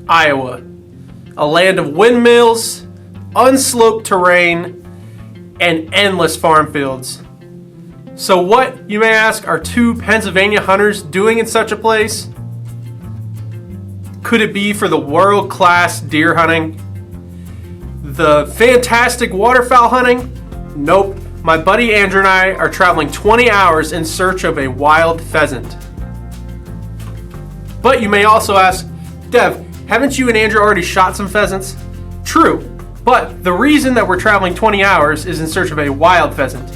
Iowa, a land of windmills, unsloped terrain, and endless farm fields. So what, you may ask, are two Pennsylvania hunters doing in such a place? Could it be for the world-class deer hunting? The fantastic waterfowl hunting? Nope. My buddy Andrew and I are traveling 20 hours in search of a wild pheasant. But you may also ask, Dev, haven't you and Andrew already shot some pheasants? True, but the reason that we're traveling 20 hours is in search of a wild pheasant.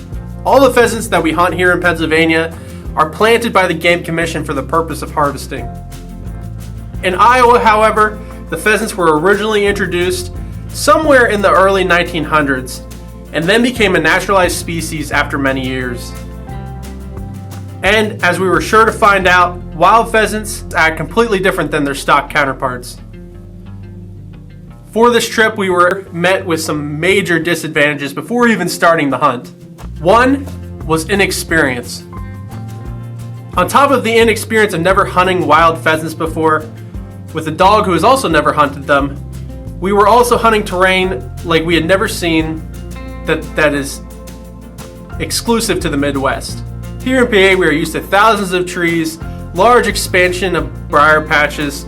All the pheasants that we hunt here in Pennsylvania are planted by the Game Commission for the purpose of harvesting. In Iowa, however, the pheasants were originally introduced somewhere in the early 1900s and then became a naturalized species after many years. And as we were sure to find out, wild pheasants act completely different than their stock counterparts. For this trip, we were met with some major disadvantages before even starting the hunt. One was inexperience. On top of the inexperience of never hunting wild pheasants before, with a dog who has also never hunted them, we were also hunting terrain like we had never seen that is exclusive to the Midwest. Here in PA, we are used to thousands of trees, large expansion of briar patches,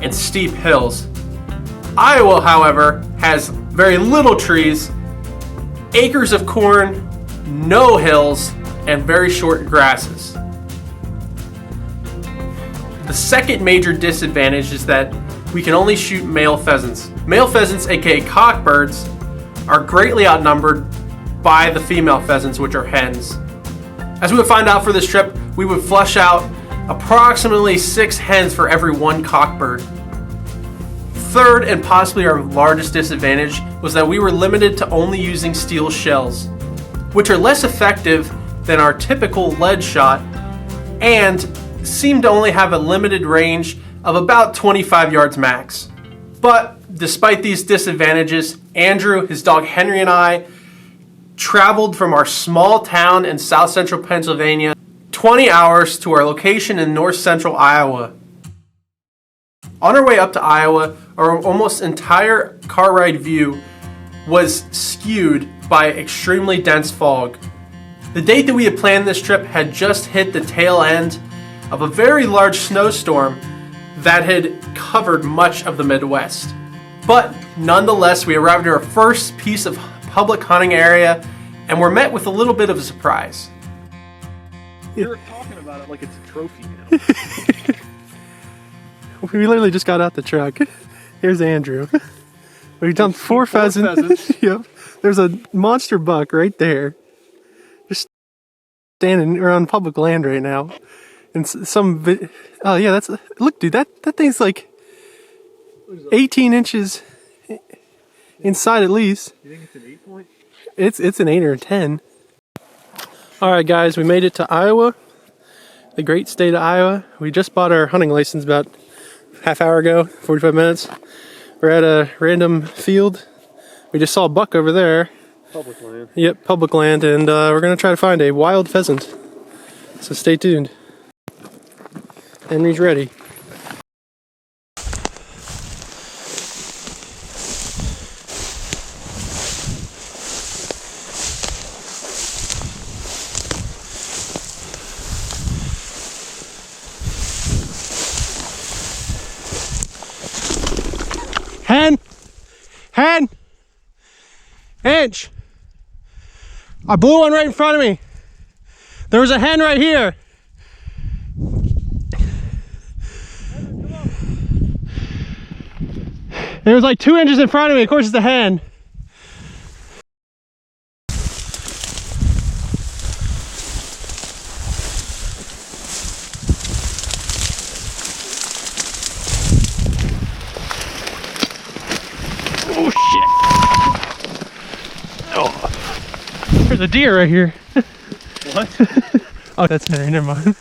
and steep hills. Iowa, however, has very little trees, acres of corn, no hills, and very short grasses. The second major disadvantage is that we can only shoot male pheasants. Male pheasants, aka cockbirds, are greatly outnumbered by the female pheasants, which are hens. As we would find out for this trip, we would flush out approximately 6 hens for every 1 cockbird. Third, and possibly our largest disadvantage, was that we were limited to only using steel shells, which are less effective than our typical lead shot and seem to only have a limited range of about 25 yards max. But despite these disadvantages, Andrew, his dog Henry, and I traveled from our small town in south central Pennsylvania 20 hours to our location in north central Iowa. On our way up to Iowa, our almost entire car ride view was skewed by extremely dense fog. The date that we had planned this trip had just hit the tail end of a very large snowstorm that had covered much of the Midwest. But nonetheless, we arrived at our first piece of public hunting area and were met with a little bit of a surprise. You're talking about it like it's a trophy now. We literally just got out the truck. Here's Andrew. We dumped 4 pheasants. Yep. There's a monster buck right there. Just standing around public land right now. And oh yeah, look dude, that thing's like 18 inches inside at least. You think it's an 8 point? It's an 8 or a 10. Alright guys, we made it to Iowa. The great state of Iowa. We just bought our hunting license about half hour ago, 45 minutes. We're at a random field. We just saw a buck over there. Public land. Yep, public land, and we're gonna try to find a wild pheasant. So stay tuned. Henry's ready. Hen! Inch! I blew one right in front of me. There was a hen right here. It was like 2 inches in front of me. Of course, it's a hen. Oh shit! Oh, there's a deer right here. What? Oh, that's Henry. Never mind.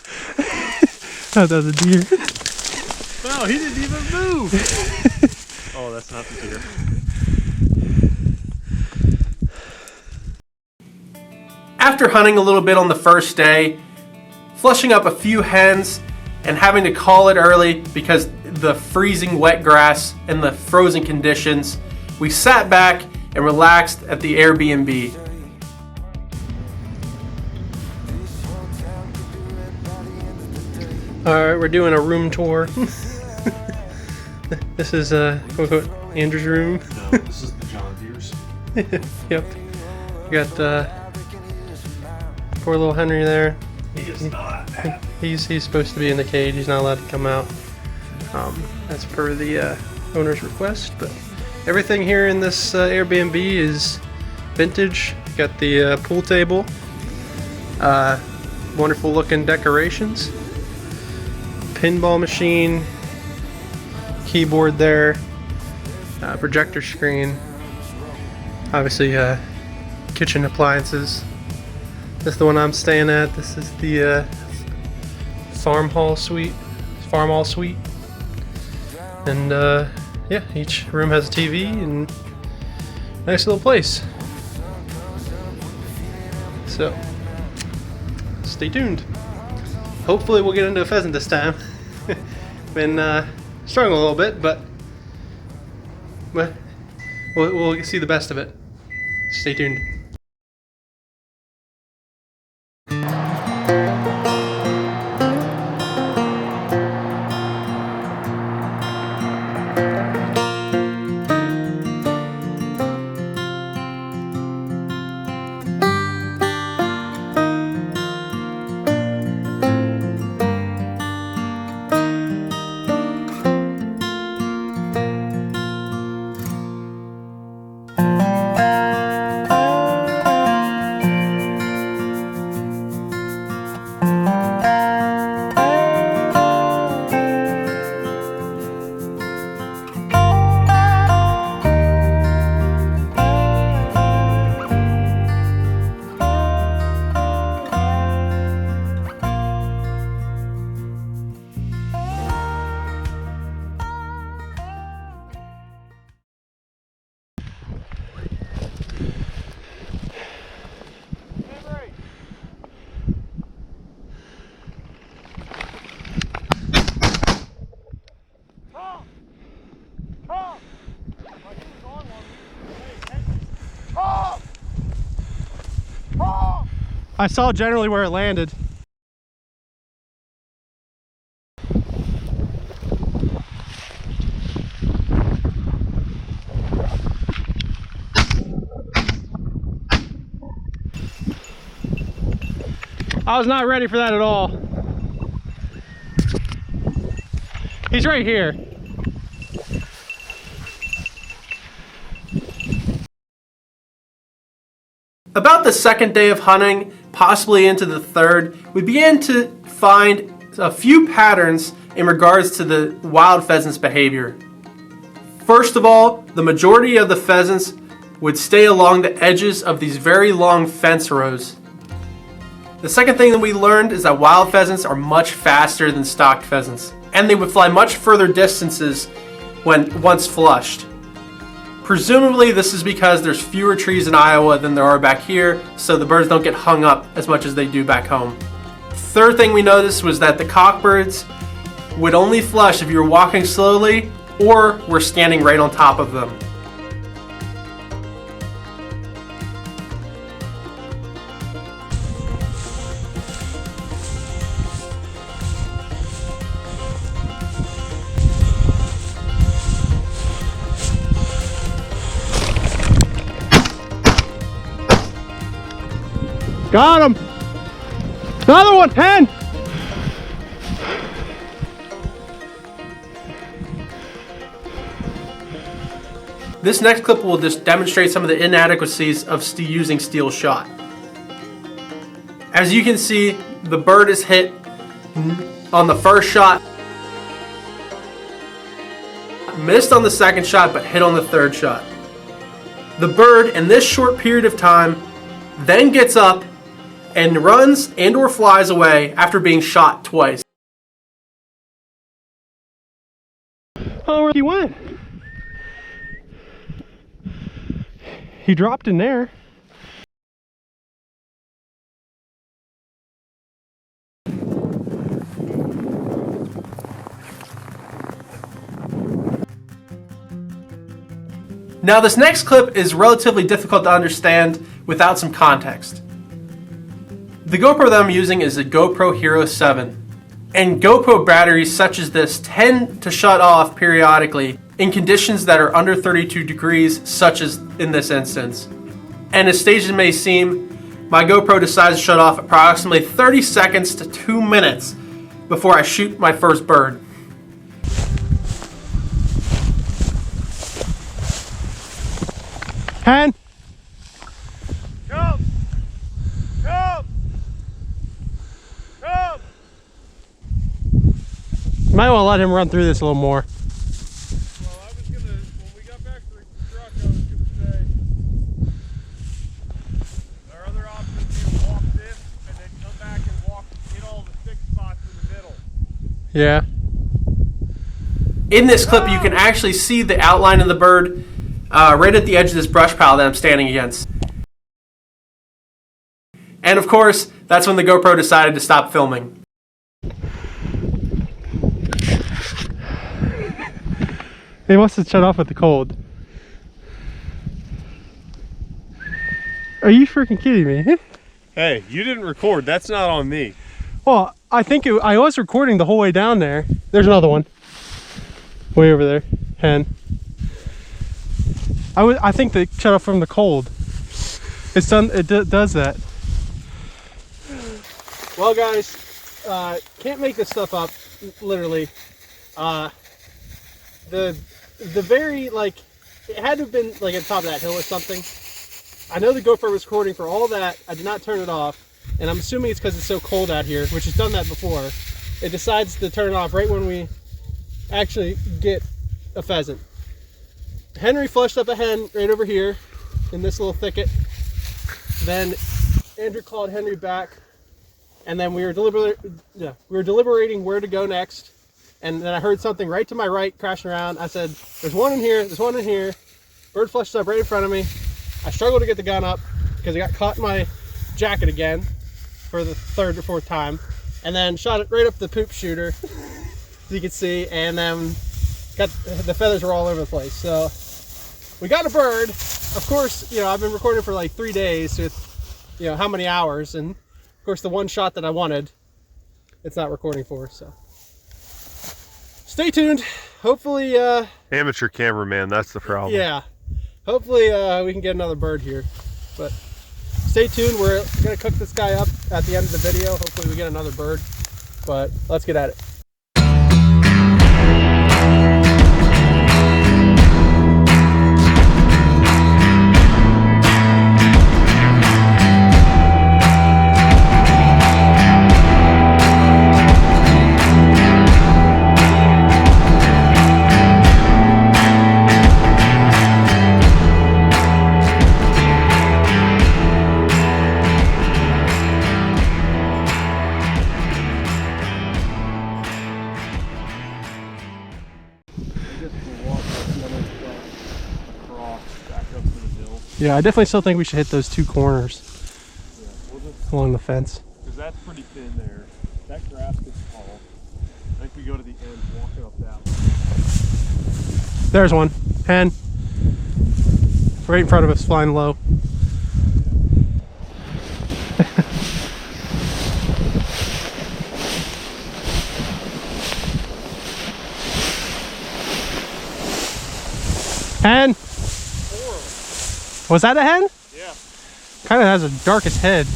Oh, that was a deer. Wow, he didn't even move. Oh, that's not the deer. After hunting a little bit on the first day, flushing up a few hens, and having to call it early because the freezing wet grass and the frozen conditions, we sat back and relaxed at the Airbnb. Alright, we're doing a room tour. This is quote unquote Andrew's room. No, this is the John Deere's. Yep. We got poor little Henry there. He is not happy. He's supposed to be in the cage. He's not allowed to come out. As per the owner's request. But everything here in this Airbnb is vintage. Got the pool table. Wonderful looking decorations. Pinball machine. Keyboard there. Projector screen. Obviously kitchen appliances. This is the one I'm staying at. This is the farm hall suite. And yeah, each room has a TV and nice little place. So stay tuned. Hopefully we'll get into a pheasant this time. Been struggling a little bit, but we'll see the best of it. Stay tuned. I saw generally where it landed. I was not ready for that at all. He's right here. About the second day of hunting, possibly into the third, we began to find a few patterns in regards to the wild pheasant's behavior. First of all, the majority of the pheasants would stay along the edges of these very long fence rows. The second thing that we learned is that wild pheasants are much faster than stocked pheasants, and they would fly much further distances when once flushed. Presumably this is because there's fewer trees in Iowa than there are back here, so the birds don't get hung up as much as they do back home. Third thing we noticed was that the cockbirds would only flush if you were walking slowly or were standing right on top of them. Got him! Another one, 10! This next clip will just demonstrate some of the inadequacies of using steel shot. As you can see, the bird is hit on the first shot, missed on the second shot, but hit on the third shot. The bird, in this short period of time, then gets up and runs and or flies away after being shot twice. Oh, where he went? He dropped in there. Now this next clip is relatively difficult to understand without some context. The GoPro that I'm using is a GoPro Hero 7, and GoPro batteries such as this tend to shut off periodically in conditions that are under 32 degrees, such as in this instance. And as staged as it may seem, my GoPro decides to shut off approximately 30 seconds to 2 minutes before I shoot my first bird. Hen! Come! Come! Come! You might want to let him run through this a little more. Well, I was gonna, when we got back to the truck, I was gonna say, our other option is to walk this and then come back and walk, hit all the thick spots in the middle. Yeah. In this clip, you can actually see the outline of the bird right at the edge of this brush pile that I'm standing against. And of course, that's when the GoPro decided to stop filming. He must have shut off with the cold. Are you freaking kidding me? Hey, you didn't record. That's not on me. Well, I think I was recording the whole way down there. There's another one. Way over there. Hen. I think they shut off from the cold. It's done. It does that. Well, guys, can't make this stuff up. Literally, the very it had to have been like at the top of that hill or something. I know the GoPro was recording for all that. I did not turn it off, and I'm assuming it's because it's so cold out here, which has done that before. It decides to turn it off right when we actually get a pheasant. Henry flushed up a hen right over here in this little thicket. Then Andrew called Henry back, and then we were deliberating where to go next. And then I heard something right to my right crashing around. I said, "There's one in here. There's one in here." Bird flushed up right in front of me. I struggled to get the gun up because it got caught in my jacket again for the third or fourth time, and then shot it right up the poop shooter, as you can see, and then the feathers were all over the place. So we got a bird. Of course, I've been recording for like 3 days with, how many hours, and of course the one shot that I wanted, it's not recording for. So stay tuned. Hopefully, Amateur cameraman, that's the problem. yeah. Hopefully we can get another bird here, but stay tuned. We're gonna cook this guy up at the end of the video. Hopefully we get another bird, but let's get at it. Yeah, I definitely still think we should hit those two corners along the fence. Because that's pretty thin there. That grass gets tall. I think we go to the end, walk it up that way. There's one. Hen. Right in front of us, flying low. Hen. Was that a hen? Yeah. Kind of has the darkest head.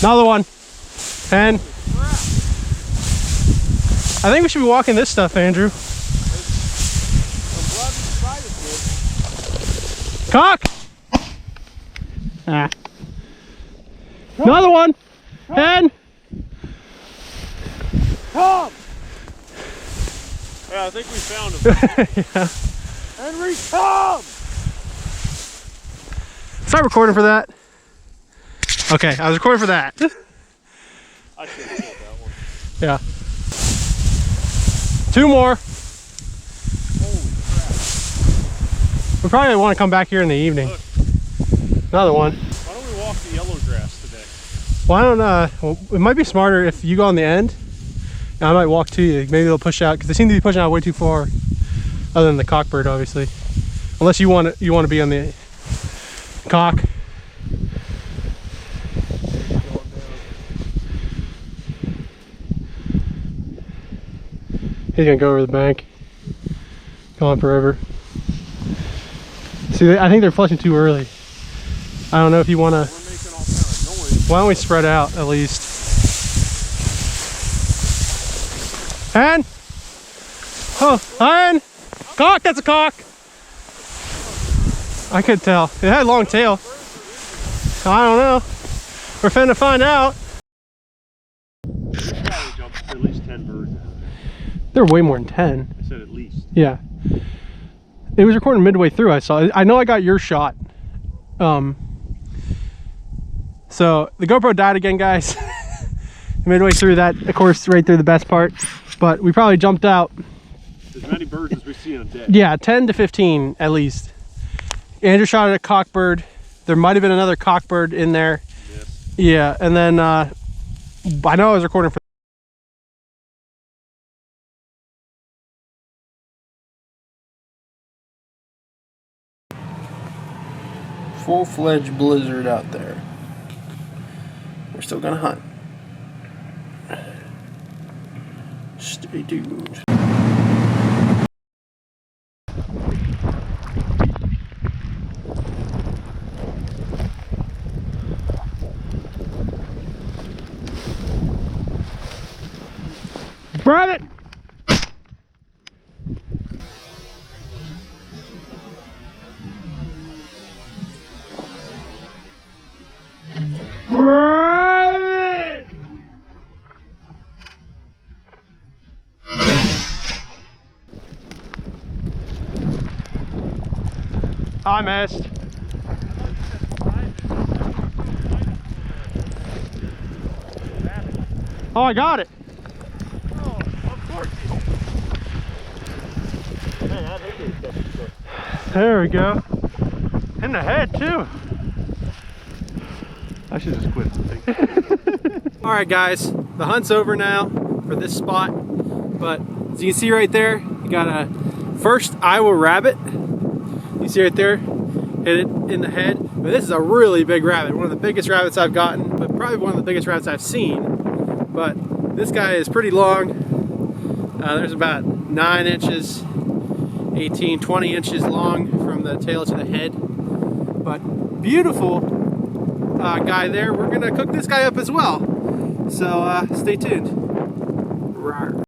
Another one. Hen. I think we should be walking this stuff, Andrew. I'm glad you decided to. Cock! Ah. Another one. Hen. Come! Yeah, I think we found him. Yeah. Henry, come! Start recording for that. Okay, I was recording for that. I should have killed that one. Yeah. Two more. Holy crap. We probably want to come back here in the evening. Look. Another one. Why don't we walk the yellow grass today? Well, I don't know. Well, it might be smarter if you go on the end. And I might walk to you. Maybe they'll push out because they seem to be pushing out way too far. Other than the cockbird, obviously. Unless you want to be on the cock. He's gonna go over the bank. Go on forever. See, I think they're flushing too early. I don't know if you want to. We're making all kind of noise. Why don't we spread out at least? Hen! Oh, hen! Cock, that's a cock! I could tell. It had a long tail. I don't know. We're finna find out. There's probably jumped at least 10 birds out there. There are way more than 10. I said at least. Yeah. It was recording midway through, I saw. I know I got your shot. So the GoPro died again, guys. Midway through that, of course, right through the best part. But we probably jumped out. As many birds as we see in a day. Yeah, 10 to 15 at least. Andrew shot at a cockbird. There might have been another cockbird in there. Yes. Yeah, and then I know I was recording for. Full-fledged blizzard out there. We're still gonna hunt. Stay tuned. Rabbit! Rabbit! I missed. Oh, I got it. Oh, of course. Hey, I think it's good. There we go. In the head, too. I should just quit. All right, guys, the hunt's over now for this spot. But as you can see right there, you got a first Iowa rabbit. You see right there, hit it in the head. But this is a really big rabbit, one of the biggest rabbits I've gotten, but probably one of the biggest rabbits I've seen. But this guy is pretty long. There's about 9 inches, 18, 20 inches long from the tail to the head. But beautiful guy there. We're gonna cook this guy up as well. So stay tuned. Rawr.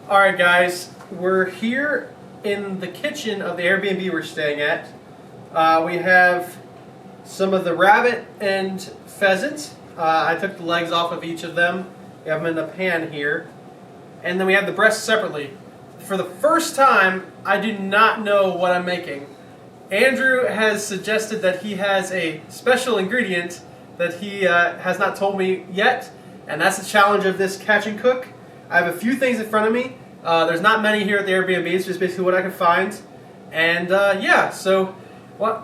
All right, guys, we're here in the kitchen of the Airbnb we're staying at. We have some of the rabbit and pheasant. I took the legs off of each of them. We have them in the pan here. And then we have the breasts separately. For the first time, I do not know what I'm making. Andrew has suggested that he has a special ingredient that he has not told me yet, and that's the challenge of this catch and cook. I have a few things in front of me. There's not many here at the Airbnb. It's just basically what I can find. And yeah, so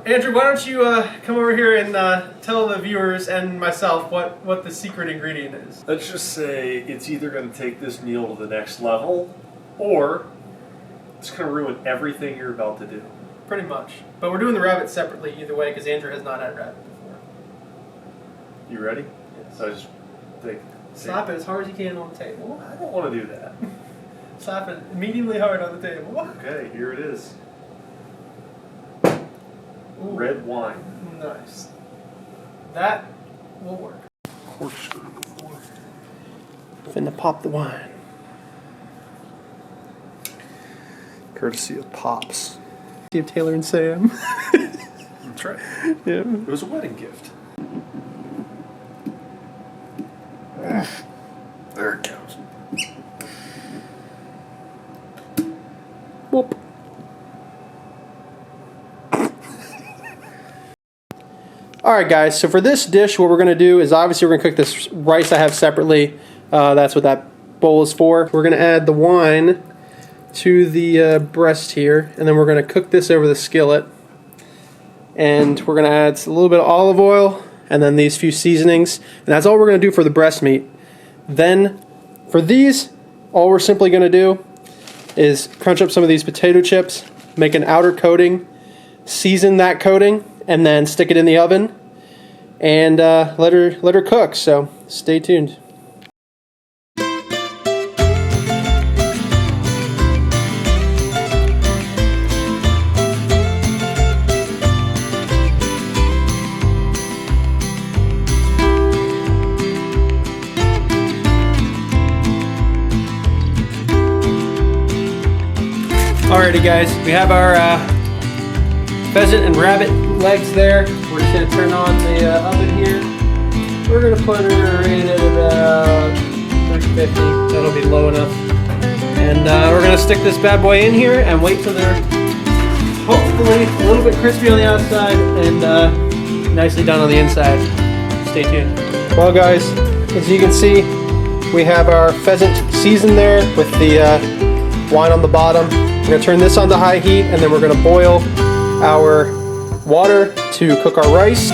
Andrew, why don't you come over here and tell the viewers and myself what the secret ingredient is. Let's just say it's either going to take this meal to the next level, or it's going to ruin everything you're about to do. Pretty much. But we're doing the rabbit separately either way because Andrew has not had rabbit before. You ready? Yes. So I just think. Slap it as hard as you can on the table. I don't want to do that. Slap it mediumly hard on the table. Okay, here it is. Ooh. Red wine. Nice. That will work. Corkscrew. Finna pop the wine. Courtesy of Pops. See if Taylor and Sam. That's right. Yeah. It was a wedding gift. There it goes. Whoop. Alright guys, so for this dish what we're going to do is obviously we're going to cook this rice I have separately. That's what that bowl is for. We're going to add the wine to the breast here, and then we're going to cook this over the skillet. And we're going to add a little bit of olive oil and then these few seasonings. And that's all we're going to do for the breast meat. Then for these, all we're simply going to do is crunch up some of these potato chips, make an outer coating, season that coating and then stick it in the oven and let her cook. So stay tuned. Alrighty guys, we have our pheasant and rabbit legs there. We're just going to turn on the oven here. We're going to put her in at about 350. That'll be low enough. And we're going to stick this bad boy in here and wait till they're hopefully a little bit crispy on the outside and nicely done on the inside. Stay tuned. Well guys, as you can see, we have our pheasant seasoned there with the wine on the bottom. We're going to turn this on to high heat and then we're going to boil our water to cook our rice.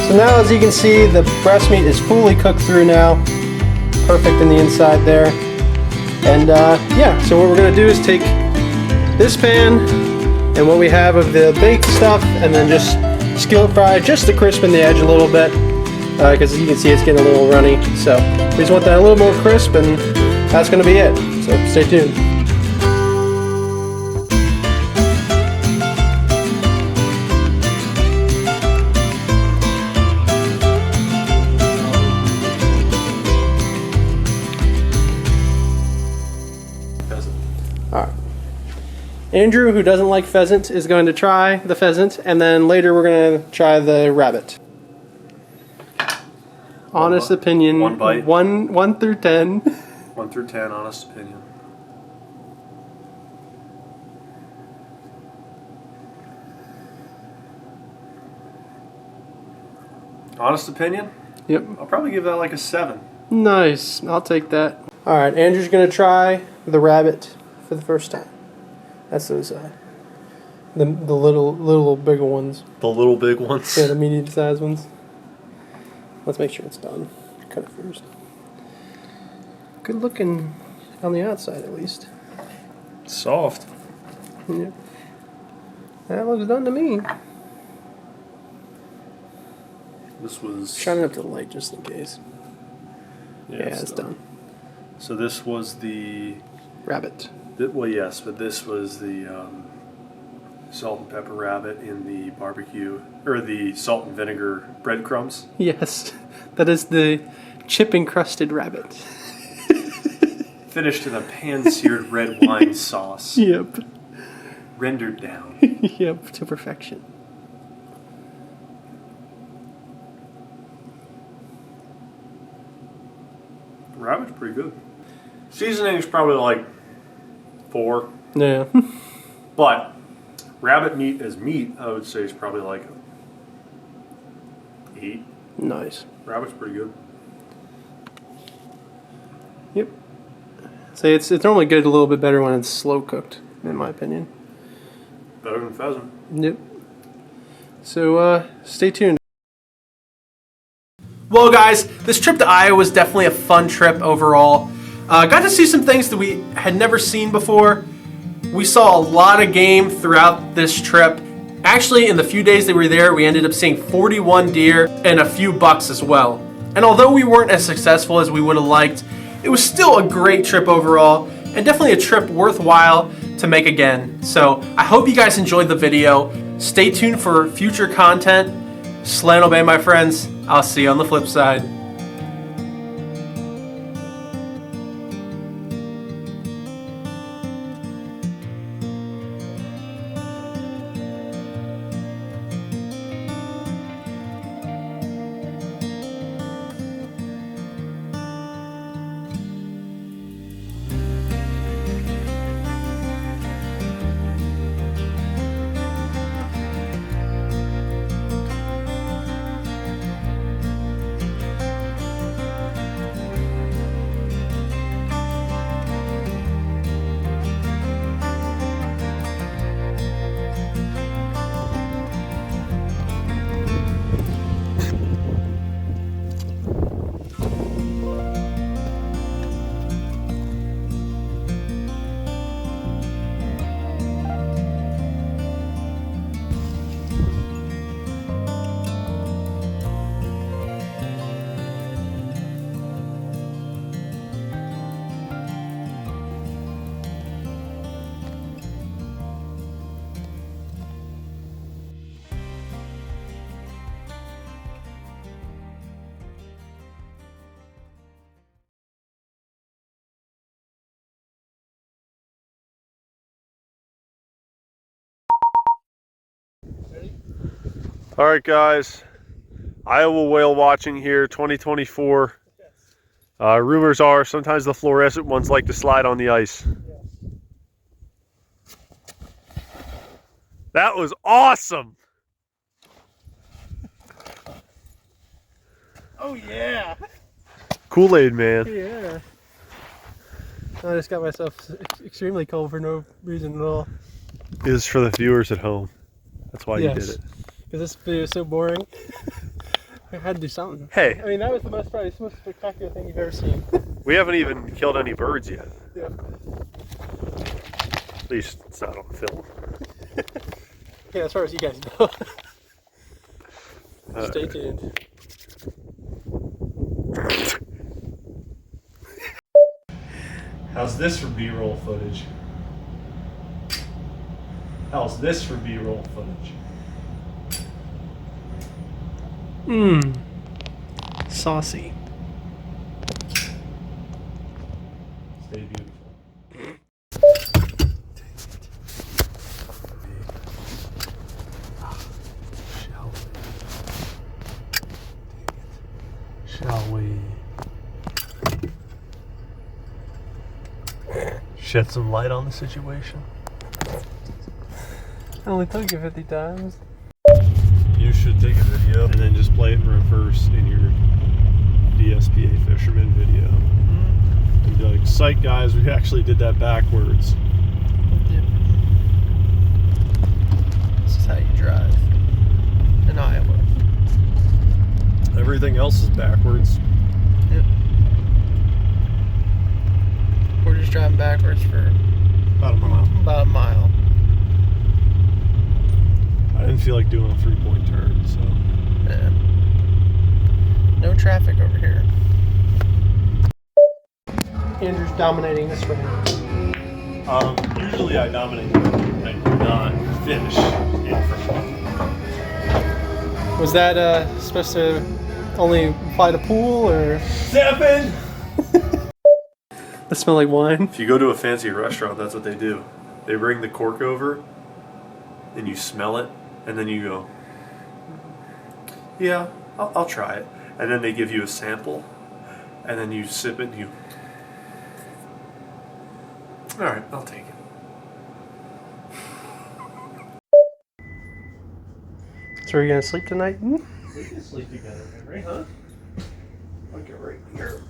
So now as you can see, the breast meat is fully cooked through now. Perfect in the inside there. And yeah, so what we're going to do is take this pan and what we have of the baked stuff and then just skillet fry just to crispen the edge a little bit because as you can see it's getting a little runny. So we just want that a little more crisp and that's going to be it. So stay tuned. Alright. Andrew, who doesn't like pheasant, is going to try the pheasant, and then later we're going to try the rabbit. Honest opinion. One bite. 1 through 10. 1 through 10, honest opinion. Honest opinion? Yep. I'll probably give that like a 7. Nice. I'll take that. Alright, Andrew's going to try the rabbit for the first time. That's those, the little bigger ones. The little big ones? Yeah, the medium-sized ones. Let's make sure it's done. Cut it first. Good looking on the outside, at least. Soft. Yeah. That looks done to me. This was... Shining up to the light just in case. Yeah, It's done. So this was the... Rabbit. Well, yes, but this was the salt and pepper rabbit in the barbecue, or the salt and vinegar breadcrumbs. Yes, that is the chip-encrusted rabbit. Finished in a pan-seared red wine sauce. Yep. Rendered down. Yep, to perfection. Rabbit's pretty good. Seasoning's probably like 4. Yeah. But rabbit meat as meat, I would say is probably like 8. Nice. Rabbit's pretty good. Yep. So it's normally good a little bit better when it's slow cooked, in my opinion. Better than pheasant. Yep. So stay tuned. Well, guys, this trip to Iowa was definitely a fun trip overall. Got to see some things that we had never seen before. We saw a lot of game throughout this trip. Actually, in the few days that we were there, we ended up seeing 41 deer and a few bucks as well. And although we weren't as successful as we would have liked, it was still a great trip overall, and definitely a trip worthwhile to make again. So I hope you guys enjoyed the video. Stay tuned for future content. Slant obey, my friends. I'll see you on the flip side. All right, guys. Iowa whale watching here, 2024. Rumors are sometimes the fluorescent ones like to slide on the ice. That was awesome. Oh yeah. Kool-Aid man. Yeah. I just got myself extremely cold for no reason at all. This is for the viewers at home. That's why you did it. Because this video is so boring. I had to do something. Hey. I mean, that was the most spectacular thing you've ever seen. We haven't even killed any birds yet. Yeah. At least it's not on film. Yeah, as far as you guys know. Stay tuned. How's this for B-roll footage? How's this for B-roll footage? Mmm. Saucy. Stay beautiful. Shall we shed some light on the situation? I only told you 50 times. You should take a video and then just play it in reverse in your DSPA fisherman video. And be like, psych guys, we actually did that backwards. Yep. This is how you drive in Iowa. Everything else is backwards. Yep. We're just driving backwards for About a mile. about a mile. I didn't feel like doing a 3-point turn, so. Yeah. No traffic over here. Andrew's dominating this round. Usually I dominate, but I do not finish in front. Was that supposed to only apply to pool or? 7! That smell like wine. If you go to a fancy restaurant, that's what they do. They bring the cork over, and you smell it, and then you go, yeah, I'll try it. And then they give you a sample, and then you sip it, and you, all right, I'll take it. So are you gonna sleep tonight? We can sleep together, Henry, huh? I'll get right here.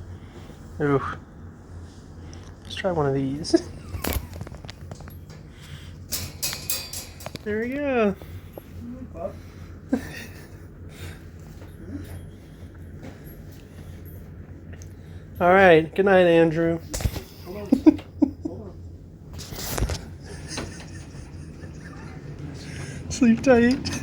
Ooh. Let's try one of these. There we go. All right. Good night, Andrew. Hold on. Sleep tight.